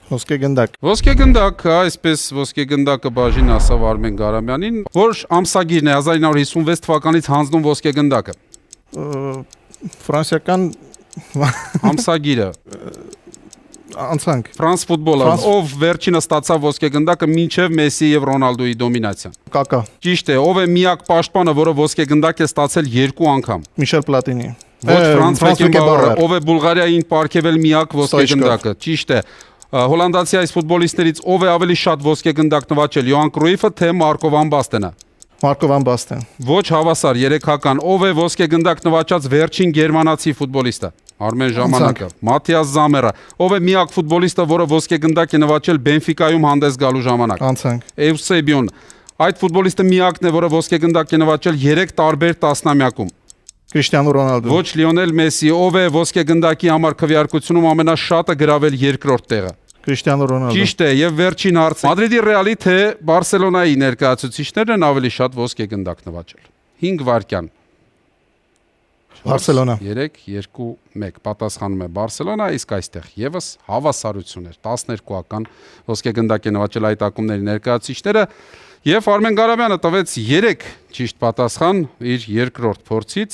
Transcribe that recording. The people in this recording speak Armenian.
Ոսկե գնդակ։ Ոսկե գնդակ, այսպես ոսկե գնդակը բաժին ասավ Արմեն Գարամյանին, որ ամսագիրն է 1956 թվականից հանձնում ոսկե գնդակը։ Ֆրանսիական Ամսագիրը անցանք։ Ֆրանս ֆուտբոլը, ով վերջինը ստացավ ոսկե գնդակը մինչև Մեսսի եւ Ռոնալդոյի դոմինացիան։ Կակա։ Ճիշտ է, ով է միակ պաշտպանը, որը ոսկե գնդակ է ստացել 2 անգամ։ Միշել Պլատինի։ Ոչ Ֆրանց Բեկենբաուերը, ով է Բուլղարիային պարգևել միակ ոսկե գնդակը։ Ճիշտ է։ Հոլանդացի այս ֆուտբոլիստներից ով է ավելի շատ ոսկե գնդակ նվաճել՝ Յոհան Կրոյֆը թե Մարկո վան Բաստենը։ Մարկո վան Բաստեն։ Ոչ հավասար, 3-հական։ Ով է ոսկե գնդակ նվաճած վերջին գերմանացի ֆուտբոլիստը։ Արմեն ժամանակը։ Մաթիաս Զամերը։ Ով է միակ ֆուտբոլիստը, որը ոսկե գնդակ է նվաճել Բենֆիկայում հանդես գալու ժամանակ։ Անցանք։ Էվսեբիոն։ Այդ ֆուտբոլիստը միակն է, որը ոսկե գնդակ է նվաճել 3 տարբեր տասնամյակում։ Քրիստիանո Ռոնալդո։ Ոչ Լիոնել Մեսսի, ով է ոսկե գնդակի համար քվեարկությունում ամենաշատը գրավել երկրորդ տեղը։ Քրիստիանո Ռոնալդո։ Ճիշտ է, եւ վերջին հարցը։ Մադրիդի Ռեալի թե Բարսելոնայի ներկայացուցիչներն են ավելի շատ ոսկե գնդակ նվաճել։ 5 վայրկյան։ Բարսելոնա։ 3, 2, 1 պատասխանում է Բարսելոնա, իսկ այստեղ եւս հավասարություն էր 12-ական ոսկե գնդակ է նվաճել այդ ակումբների ներկայացուցիչները եւ Արմեն Գարամյանը տվեց 3 ճիշտ պատասխան իր երկրորդ փորձից